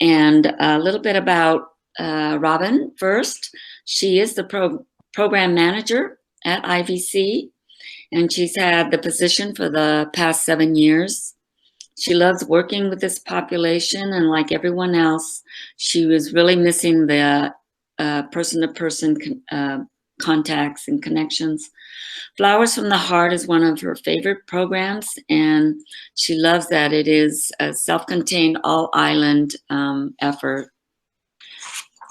And a little bit about Robin first. She is the program manager at IVC, and she's had the position for the past 7 years. She loves working with this population, and like everyone else, she was really missing the person-to-person contacts and connections. Flowers from the Heart is one of her favorite programs, and she loves that it is a self-contained all-island effort.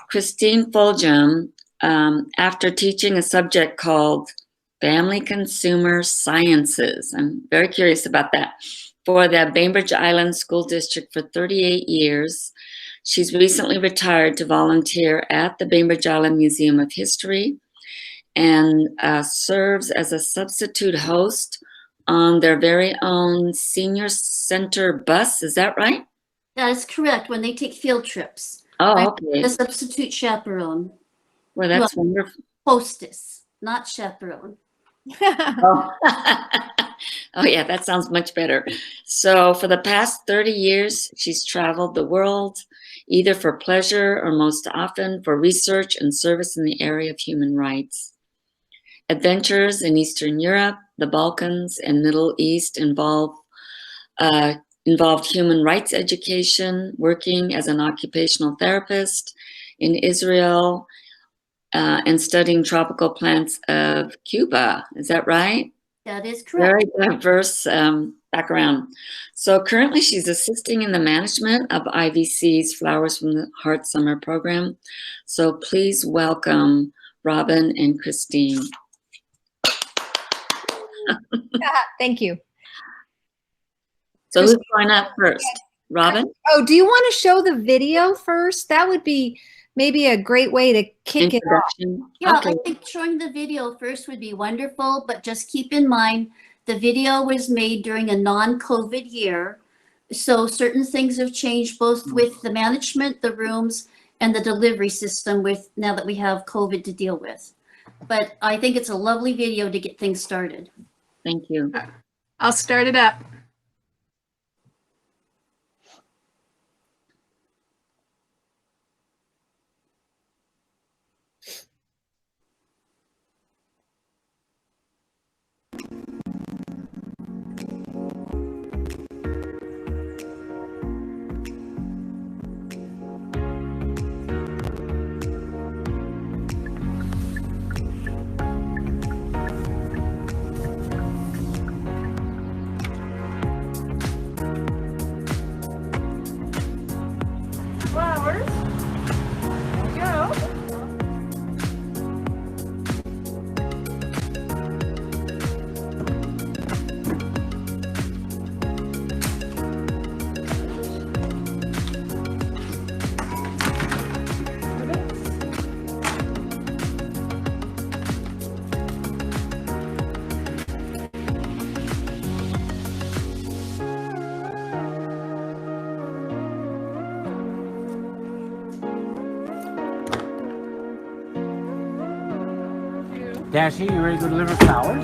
Christine Fulghum, after teaching a subject called Family Consumer Sciences, I'm very curious about that, for the Bainbridge Island School District for 38 years. She's recently retired to volunteer at the Bainbridge Island Museum of History and serves as a substitute host on their very own senior center bus. Is that right? That is correct, when they take field trips. Oh, okay. The substitute chaperone. Well, that's wonderful. Hostess, not chaperone. Oh. Oh, yeah, that sounds much better. So for the past 30 years, she's traveled the world, either for pleasure or most often for research and service in the area of human rights. Adventures in Eastern Europe, the Balkans, and Middle East involved human rights education, working as an occupational therapist in Israel, and studying tropical plants of Cuba. Is that right? That is correct. Very diverse background. So currently she's assisting in the management of IVC's Flowers from the Heart Summer Program. So please welcome Robin and Christine. Thank you. So who's going up first? Robin? Oh, do you want to show the video first? That would be maybe a great way to kick it off. Yeah, Okay. I think showing the video first would be wonderful, but just keep in mind the video was made during a non-COVID year. So certain things have changed both with the management, the rooms, and the delivery system with now that we have COVID to deal with. But I think it's a lovely video to get things started. Thank you. I'll start it up. Flowers. There we go. Dashy, you ready to go deliver flowers?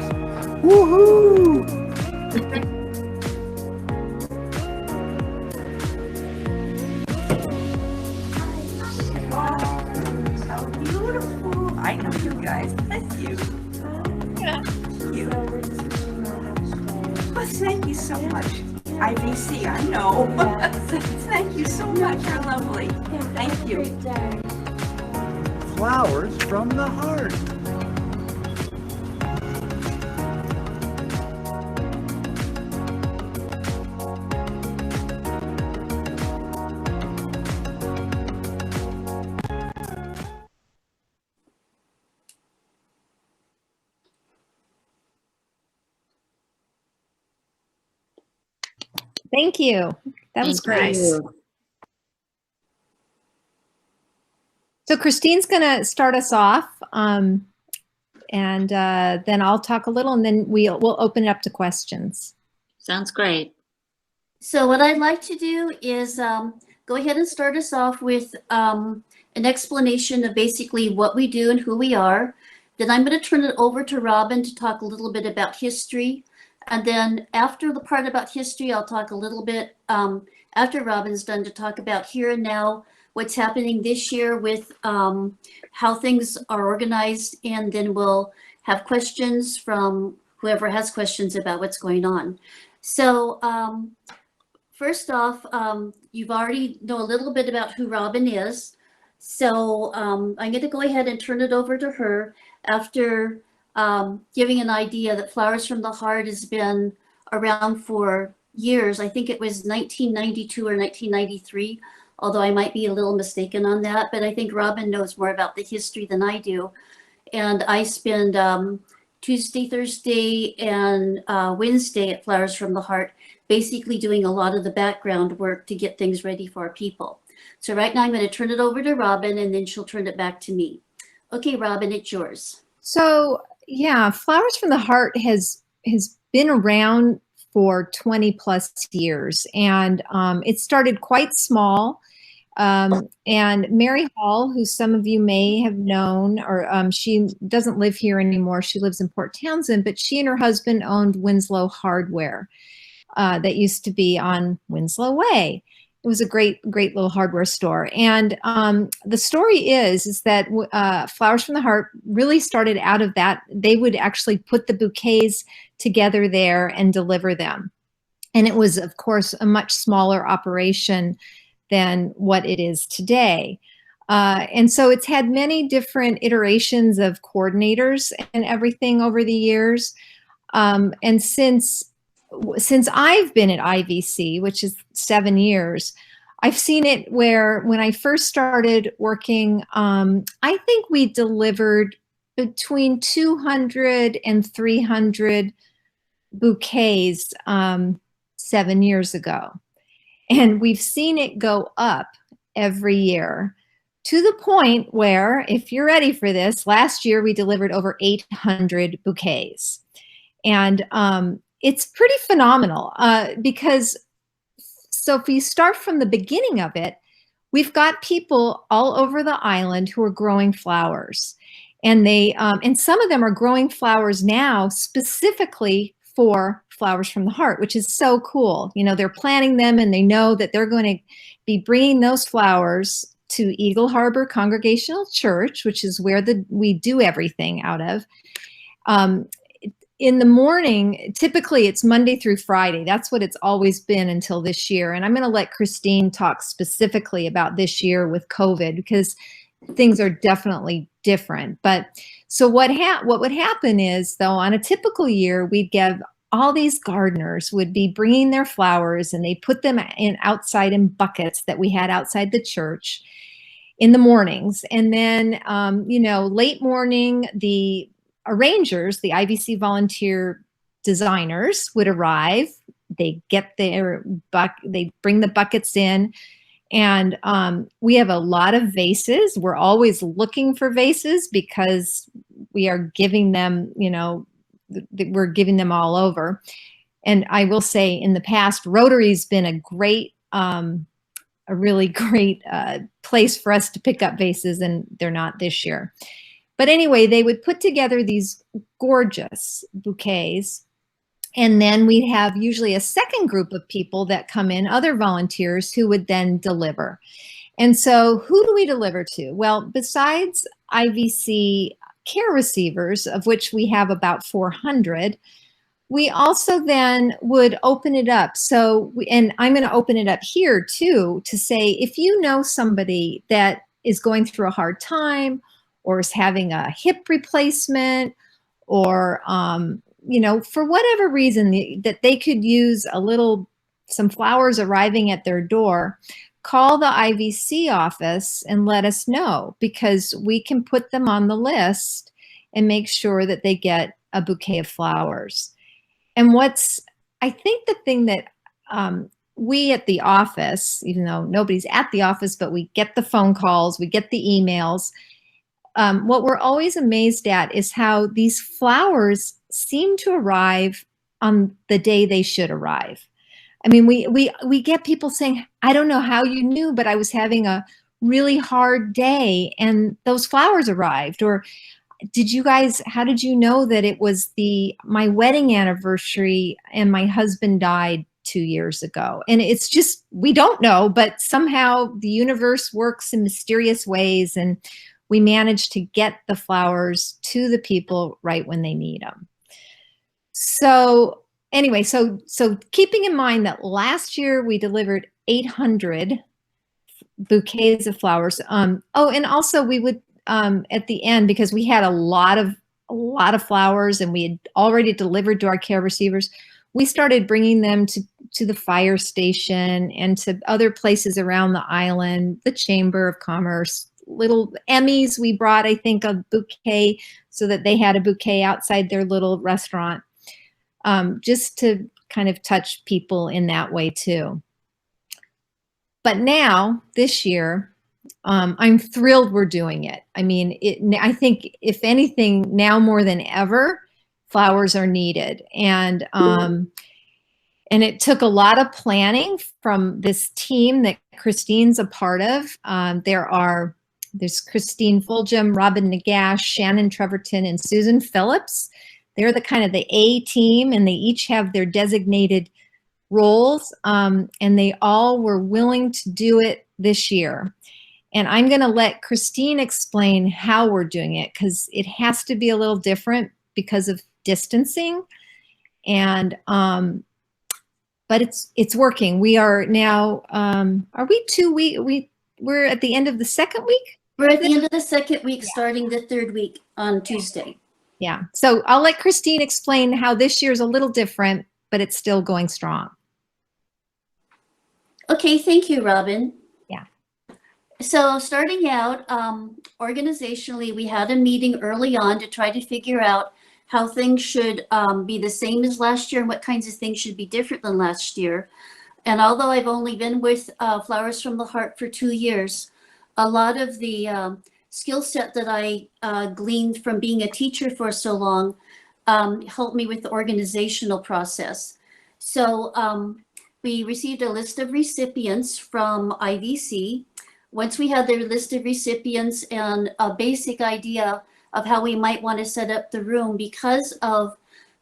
Woohoo! So beautiful. I know you guys. Thank you. Thank you. Well, thank you so much. IVC, I know. Thank you so much. You're lovely. Thank you. Flowers from the Heart. Thank you. That was great. So Christine's going to start us off, and then I'll talk a little, and then we'll open it up to questions. Sounds great. So what I'd like to do is go ahead and start us off with an explanation of basically what we do and who we are. Then I'm going to turn it over to Robin to talk a little bit about history, And then after the part about history, I'll talk a little bit, after Robin's done, to talk about here and now, what's happening this year with how things are organized. And then we'll have questions from whoever has questions about what's going on. So first off, you've already know a little bit about who Robin is. So I'm going to go ahead and turn it over to her after giving an idea that Flowers from the Heart has been around for years. I think it was 1992 or 1993, although I might be a little mistaken on that. But I think Robin knows more about the history than I do. And I spend Tuesday, Thursday, and Wednesday at Flowers from the Heart, basically doing a lot of the background work to get things ready for our people. So right now I'm going to turn it over to Robin, and then she'll turn it back to me. Okay, Robin, it's yours. So yeah, Flowers from the Heart has been around for 20 plus years, and it started quite small. And Mary Hall, who some of you may have known, or she doesn't live here anymore. She lives in Port Townsend, but she and her husband owned Winslow Hardware that used to be on Winslow Way. It was a great little hardware store. And the story is that Flowers from the Heart really started out of that. They would actually put the bouquets together there and deliver them. And it was, of course, a much smaller operation than what it is today. And so it's had many different iterations of coordinators and everything over the years. And since I've been at IVC, which is 7 years, I've seen it where when I first started working, I think we delivered between 200 and 300 bouquets 7 years ago. And we've seen it go up every year to the point where, if you're ready for this, last year we delivered over 800 bouquets. And it's pretty phenomenal because, so if we start from the beginning of it, we've got people all over the island who are growing flowers. And and some of them are growing flowers now specifically for Flowers from the Heart, which is so cool. You know, they're planting them and they know that they're going to be bringing those flowers to Eagle Harbor Congregational Church, which is where we do everything out of. In the morning, typically it's Monday through Friday. That's what it's always been until this year. And I'm going to let Christine talk specifically about this year with COVID, because things are definitely different. But so what would happen is, though, on a typical year, we'd give all these gardeners would be bringing their flowers, and they put them outside in buckets that we had outside the church in the mornings. And then, late morning, the arrangers, the IVC volunteer designers would arrive. They bring the buckets in. And we have a lot of vases. We're always looking for vases because we are giving them, we're giving them all over. And I will say, in the past, Rotary's been a really great place for us to pick up vases, and they're not this year. But anyway, they would put together these gorgeous bouquets. And then we'd have usually a second group of people that come in, other volunteers, who would then deliver. And so who do we deliver to? Well, besides IVC care receivers, of which we have about 400, we also then would open it up. And I'm going to open it up here too, to say, if you know somebody that is going through a hard time, or is having a hip replacement, or for whatever reason that they could use some flowers arriving at their door, call the IVC office and let us know, because we can put them on the list and make sure that they get a bouquet of flowers. And I think the thing that we at the office, even though nobody's at the office, but we get the phone calls, we get the emails, what we're always amazed at is how these flowers seem to arrive on the day they should arrive. I mean, we get people saying, I don't know how you knew, but I was having a really hard day and those flowers arrived. Or how did you know that it was my wedding anniversary and my husband died 2 years ago? And it's just, we don't know, but somehow the universe works in mysterious ways, and we managed to get the flowers to the people right when they need them. So anyway, so keeping in mind that last year we delivered 800 bouquets of flowers. And also we would, at the end, because we had a lot of flowers and we had already delivered to our care receivers, we started bringing them to the fire station and to other places around the island, the Chamber of Commerce, little Emmys. We brought, I think, a bouquet so that they had a bouquet outside their little restaurant, just to kind of touch people in that way too. But now, this year, I'm thrilled we're doing it. I mean, I think if anything, now more than ever, flowers are needed. And it took a lot of planning from this team that Christine's a part of. There's Christine Fulghum, Robin Nagash, Shannon Treverton, and Susan Phillips. They're the kind of the A team, and they each have their designated roles, and they all were willing to do it this year. And I'm going to let Christine explain how we're doing it, because it has to be a little different because of distancing. And but it's working. We are now, are we 2 weeks? We're at the end of the second week? We're at the end of the second week, starting the third week on Tuesday. Yeah. So I'll let Christine explain how this year is a little different, but it's still going strong. Okay, thank you, Robin. Yeah. So starting out, organizationally, we had a meeting early on to try to figure out how things should be the same as last year and what kinds of things should be different than last year. And although I've only been with Flowers from the Heart for 2 years, a lot of the skill set that I gleaned from being a teacher for so long helped me with the organizational process. So we received a list of recipients from IVC. Once we had their list of recipients and a basic idea of how we might want to set up the room, because of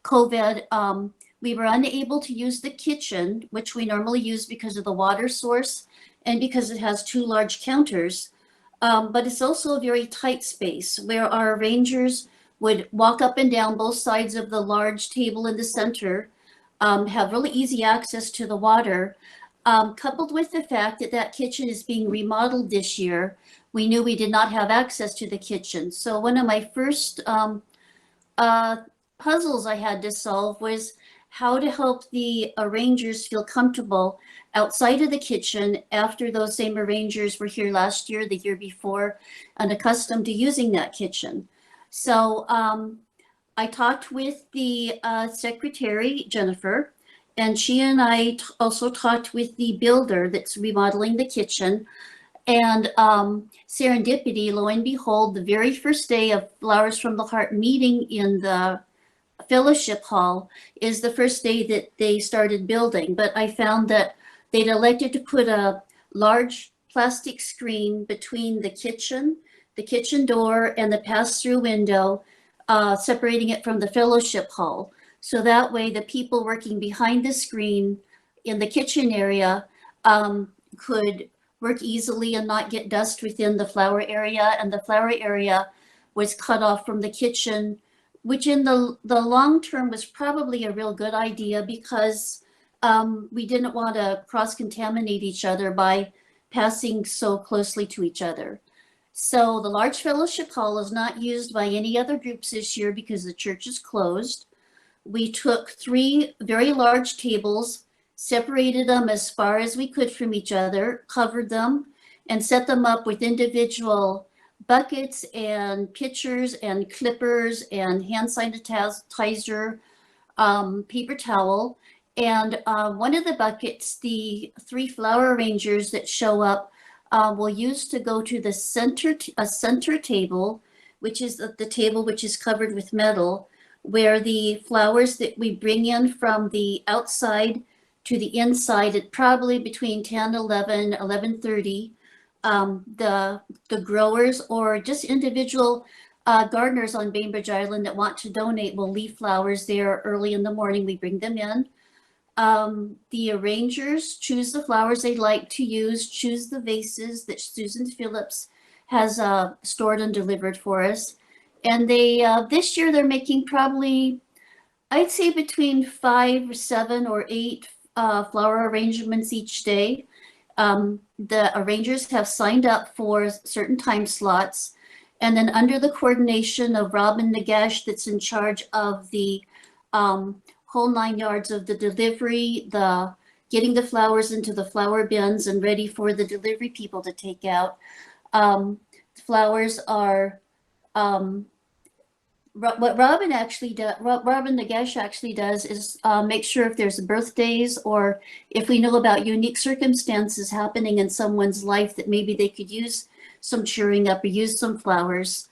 COVID, we were unable to use the kitchen, which we normally use because of the water source and because it has 2 large counters. But it's also a very tight space where our arrangers would walk up and down both sides of the large table in the center, have really easy access to the water. Coupled with the fact that that kitchen is being remodeled this year, we knew we did not have access to the kitchen. So one of my first puzzles I had to solve was how to help the arrangers feel comfortable outside of the kitchen after those same arrangers were here last year, the year before, and accustomed to using that kitchen. So I talked with the secretary, Jennifer, and she and I also talked with the builder that's remodeling the kitchen. And serendipity, lo and behold, the very first day of Flowers from the Heart meeting in the fellowship hall is the first day that they started building. But I found that they'd elected to put a large plastic screen between the kitchen door, and the pass-through window, separating it from the fellowship hall. So that way the people working behind the screen in the kitchen area could work easily and not get dust within the flower area. And the flower area was cut off from the kitchen, which in the long term was probably a real good idea, because we didn't want to cross-contaminate each other by passing so closely to each other. So the large fellowship hall is not used by any other groups this year because the church is closed. We took 3 very large tables, separated them as far as we could from each other, covered them, and set them up with individual buckets and pitchers and clippers and hand sanitizer, paper towel. And one of the buckets, the 3 flower arrangers that show up will use to go to the center table, which is the table which is covered with metal, where the flowers that we bring in from the outside to the inside at probably between 10, 11, 11:30, the growers or just individual gardeners on Bainbridge Island that want to donate will leave flowers there early in the morning. We bring them in. The arrangers choose the flowers they'd like to use, choose the vases that Susan Phillips has stored and delivered for us. And they this year they're making probably, I'd say, between 5, 7, or 8 flower arrangements each day. The arrangers have signed up for certain time slots. And then under the coordination of Robin Nagash, that's in charge of the whole 9 yards of the delivery, the getting the flowers into the flower bins and ready for the delivery people to take out. Flowers are, what Robin actually does, Robin Nagash actually does is make sure if there's birthdays or if we know about unique circumstances happening in someone's life that maybe they could use some cheering up or use some flowers.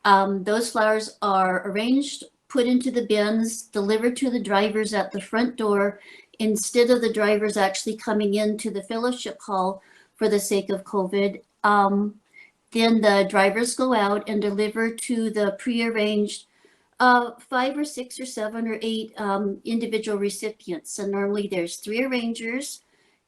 Those flowers are arranged, put into the bins, delivered to the drivers at the front door instead of the drivers actually coming into the fellowship hall for the sake of COVID. Then the drivers go out and deliver to the prearranged 5 or 6 or 7 or 8 individual recipients. And normally there's 3 arrangers,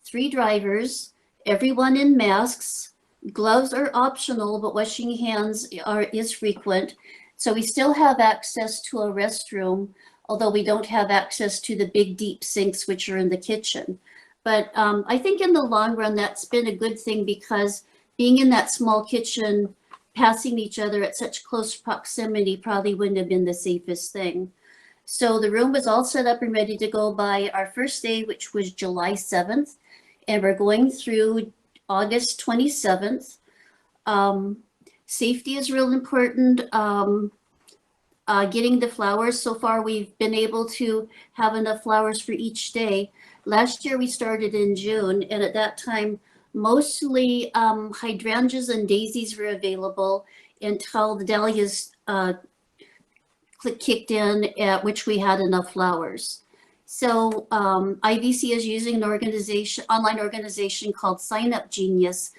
3 drivers, everyone in masks. Gloves are optional, but washing hands is frequent. So we still have access to a restroom, although we don't have access to the big deep sinks, which are in the kitchen. But I think in the long run, that's been a good thing because being in that small kitchen, passing each other at such close proximity probably wouldn't have been the safest thing. So the room was all set up and ready to go by our first day, which was July 7th. And we're going through August 27th. Safety is real important. Getting the flowers, so far we've been able to have enough flowers for each day. Last year we started in June, and at that time, mostly hydrangeas and daisies were available until the dahlias kicked in, at which we had enough flowers. So IVC is using an online organization called Sign Up Genius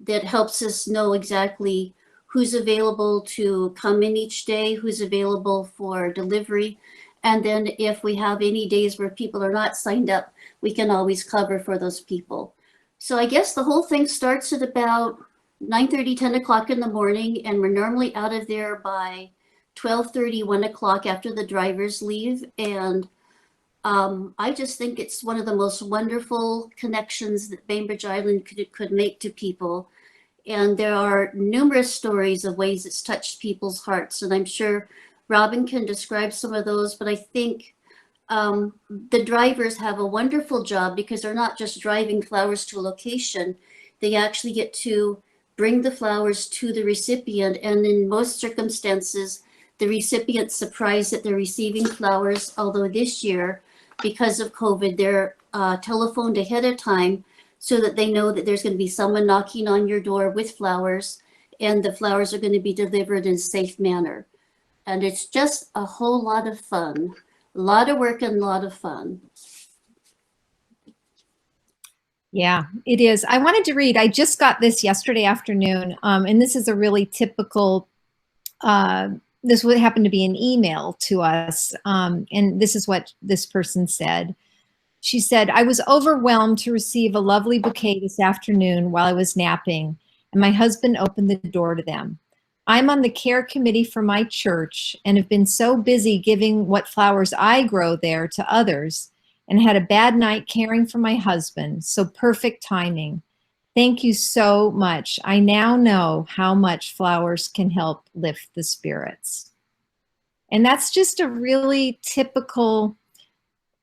that helps us know exactly who's available to come in each day, who's available for delivery. And then if we have any days where people are not signed up, we can always cover for those people. So I guess the whole thing starts at about 9:30, 10 o'clock in the morning, and we're normally out of there by 12:30, 1 o'clock after the drivers leave. And I just think it's one of the most wonderful connections that Bainbridge Island could make to people. And there are numerous stories of ways it's touched people's hearts. And I'm sure Robin can describe some of those, but I think the drivers have a wonderful job because they're not just driving flowers to a location. They actually get to bring the flowers to the recipient. And in most circumstances, the recipient's surprised that they're receiving flowers, although this year, because of COVID, they're telephoned ahead of time so that they know that there's going to be someone knocking on your door with flowers, and the flowers are going to be delivered in a safe manner. And it's just a whole lot of fun, a lot of work and a lot of fun. Yeah, it is. I wanted to read, I just got this yesterday afternoon, and this is a really typical, this would happen to be an email to us, and this is what this person said. She said, I was overwhelmed to receive a lovely bouquet this afternoon while I was napping, and my husband opened the door to them. I'm on the care committee for my church and have been so busy giving what flowers I grow there to others and had a bad night caring for my husband, so perfect timing. Thank you so much. I now know how much flowers can help lift the spirits. And that's just a really typical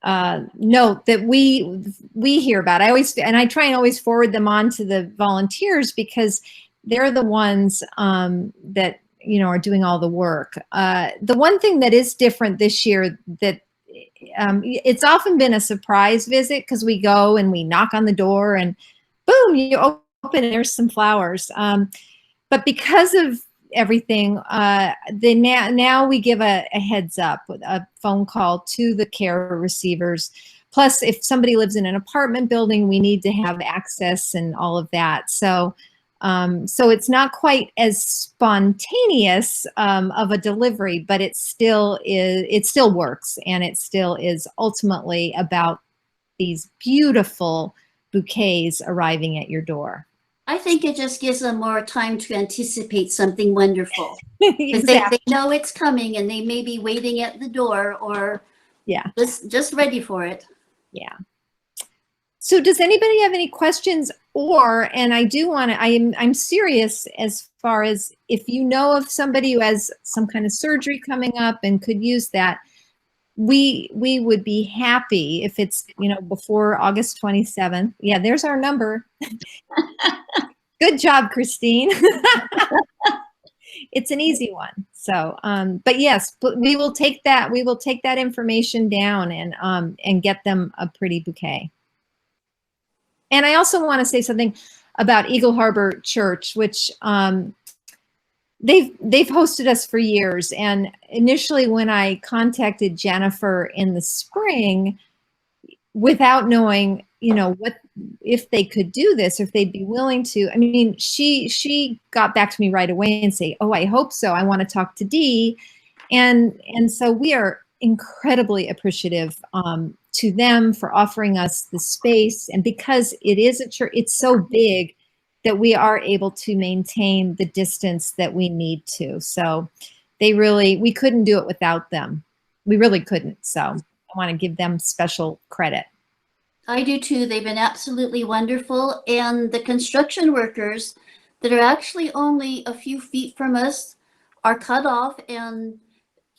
note that we hear about. I try and always forward them on to the volunteers because they're the ones that are doing all the work. The one thing that is different this year that it's often been a surprise visit because we go and we knock on the door and boom, you open and there's some flowers. But because of everything, now we give a heads up with a phone call to the care receivers. Plus, if somebody lives in an apartment building, we need to have access and all of that. So So it's not quite as spontaneous of a delivery, but it still works, and it still is ultimately about these beautiful bouquets arriving at your door. I think it just gives them more time to anticipate something wonderful. Because Exactly. they know it's coming and they may be waiting at the door or Yeah. just ready for it. Yeah. So does anybody have any questions? And I do want to, I'm serious as far as if you know of somebody who has some kind of surgery coming up and could use that, we would be happy if it's, before August 27th. Yeah, there's our number. Good job, Christine. It's an easy one. So, but yes, we will take that information down and get them a pretty bouquet. And I also want to say something about Eagle Harbor Church, which they've hosted us for years. And initially, when I contacted Jennifer in the spring, without knowing, what if they could do this, if they'd be willing to. I mean, she got back to me right away and say, "Oh, I hope so. I want to talk to Dee," and so we are incredibly appreciative to them for offering us the space, and because it is a church, it's so big that we are able to maintain the distance that we need to. So we couldn't do it without them. We really couldn't. So I want to give them special credit. I do too. They've been absolutely wonderful. And the construction workers that are actually only a few feet from us are cut off. And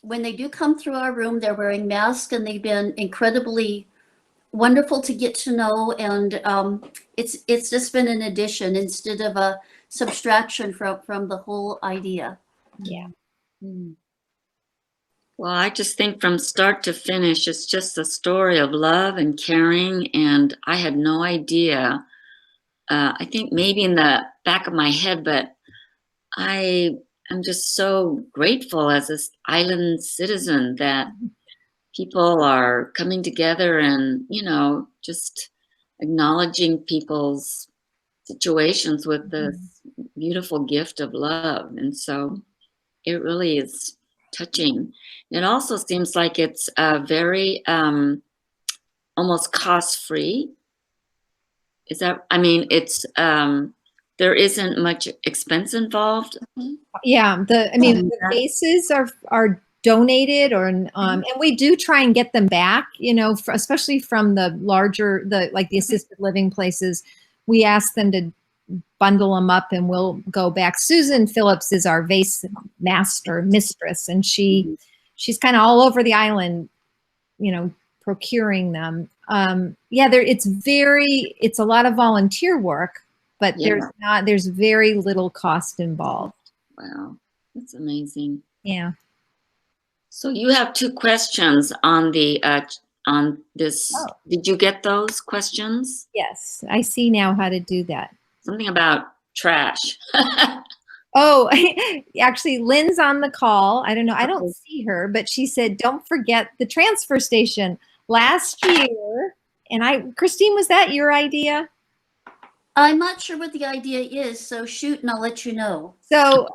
when they do come through our room, they're wearing masks, and they've been incredibly wonderful to get to know. And it's just been an addition instead of a subtraction from the whole idea. Yeah. Well, I just think from start to finish, it's just a story of love and caring. And I had no idea. I think maybe in the back of my head, but I am just so grateful as this island citizen that people are coming together and, just acknowledging people's situations with this beautiful gift of love. And so it really is touching. It also seems like it's very almost cost-free. It's there isn't much expense involved. Yeah, the vases are donated, and we do try and get them back, especially from the larger, the assisted living places. We ask them to bundle them up and we'll go back. Susan Phillips is our vase mistress, and she's kind of all over the island, procuring them. It's a lot of volunteer work, but there's very little cost involved. Wow, that's amazing. Yeah. So you have 2 questions on the on this. Oh. Did you get those questions? Yes, I see now how to do that. Something about trash. Oh, actually, Lynn's on the call. I don't know. I don't see her, but she said, don't forget the transfer station. Last year, Christine, was that your idea? I'm not sure what the idea is, so shoot and I'll let you know. So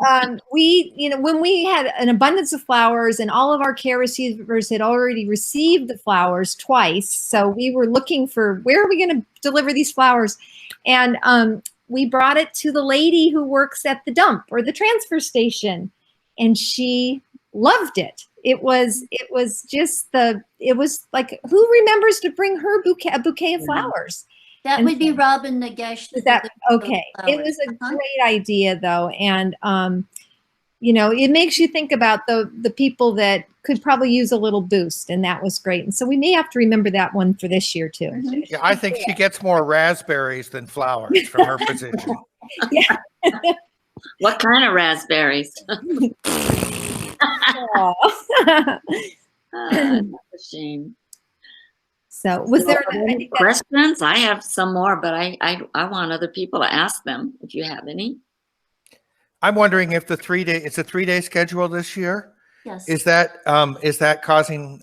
when we had an abundance of flowers and all of our care receivers had already received the flowers twice, so we were looking for where are we going to deliver these flowers, and we brought it to the lady who works at the dump or the transfer station, and she loved it. It was like, who remembers to bring her a bouquet of flowers? That would be Robin Nagesh. Is that okay? It was a great idea though. And, it makes you think about the people that could probably use a little boost, and that was great. And so we may have to remember that one for this year too. Yeah, I think she gets more raspberries than flowers from her position. Yeah. What kind of raspberries? That's a shame. So was there any questions? I have some more, but I want other people to ask them if you have any. I'm wondering if it's a 3-day schedule this year. Yes. Is that causing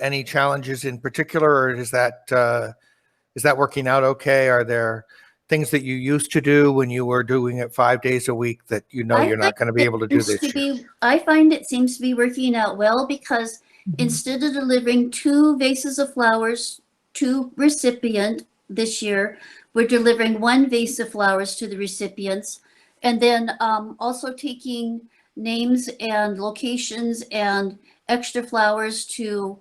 any challenges in particular, or is that working out okay? Are there things that you used to do when you were doing it 5 days a week that you know I you're not think going to be it able to do seems this year? I find it seems to be working out well because instead of delivering 2 vases of flowers to recipient this year, we're delivering 1 vase of flowers to the recipients. And then also taking names and locations and extra flowers to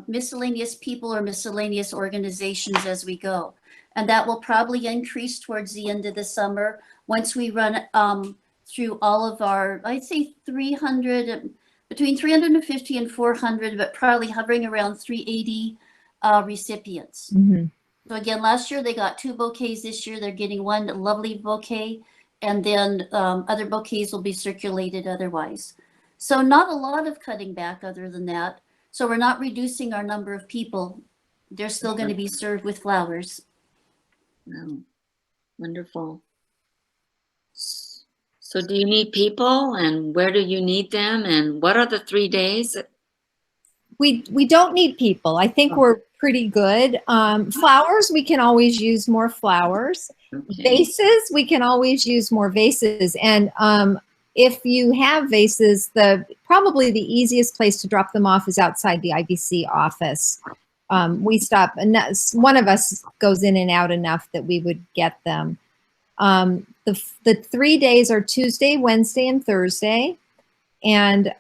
miscellaneous people or miscellaneous organizations as we go. And that will probably increase towards the end of the summer once we run through all of our, I'd say 300, between 350 and 400, but probably hovering around 380 recipients. Mhm. So again, last year they got 2 bouquets. This year they're getting 1 lovely bouquet, and then other bouquets will be circulated otherwise. So not a lot of cutting back other than that. So we're not reducing our number of people. They're still going to be served with flowers. Wow, wonderful. So do you need people, and where do you need them, and what are the 3 days? We don't need people. I think we're pretty good. Flowers, we can always use more flowers. Okay. Vases, we can always use more vases. And if you have vases, probably the easiest place to drop them off is outside the IVC office. We stop, and one of us goes in and out enough that we would get them. The 3 days are Tuesday, Wednesday, and Thursday. And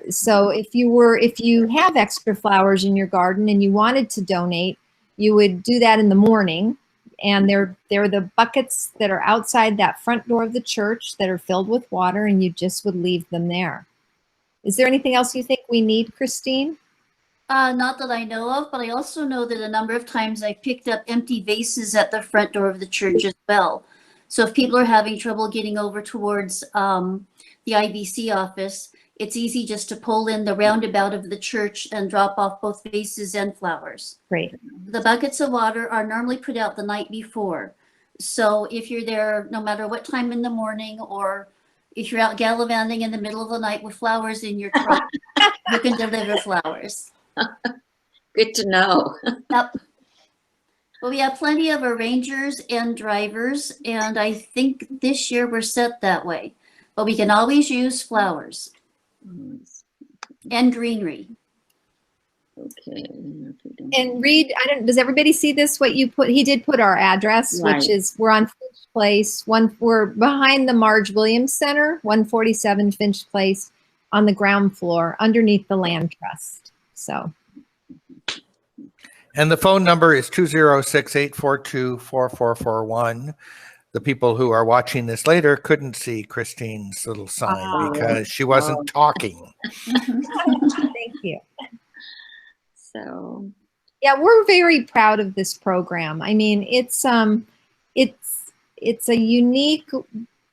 so if you have extra flowers in your garden and you wanted to donate, you would do that in the morning. And they're the buckets that are outside that front door of the church that are filled with water, and you just would leave them there. Is there anything else you think we need, Christine? Not that I know of, but I also know that a number of times I picked up empty vases at the front door of the church as well. So if people are having trouble getting over towards the IVC office, it's easy just to pull in the roundabout of the church and drop off both vases and flowers. Great. The buckets of water are normally put out the night before. So if you're there, no matter what time in the morning, or if you're out gallivanting in the middle of the night with flowers in your truck, you can deliver flowers. Good to know. Yep. Well, we have plenty of arrangers and drivers, and I think this year we're set that way. But we can always use flowers and greenery. Okay. And Reed, does everybody see this? What you put? He did put our address, Right. which is we're on Finch Place. We're behind the Marge Williams Center, 147 Finch Place, on the ground floor, underneath the land trust. So. And the phone number is 206-842-4441. The people who are watching this later couldn't see Christine's little sign because she wasn't talking. Thank you. So, Yeah, we're very proud of this program. I mean, it's a unique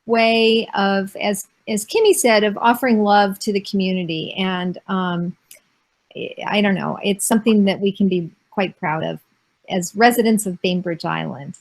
way of, as Kimi said, of offering love to the community. And I don't know, it's something that we can be quite proud of as residents of Bainbridge Island.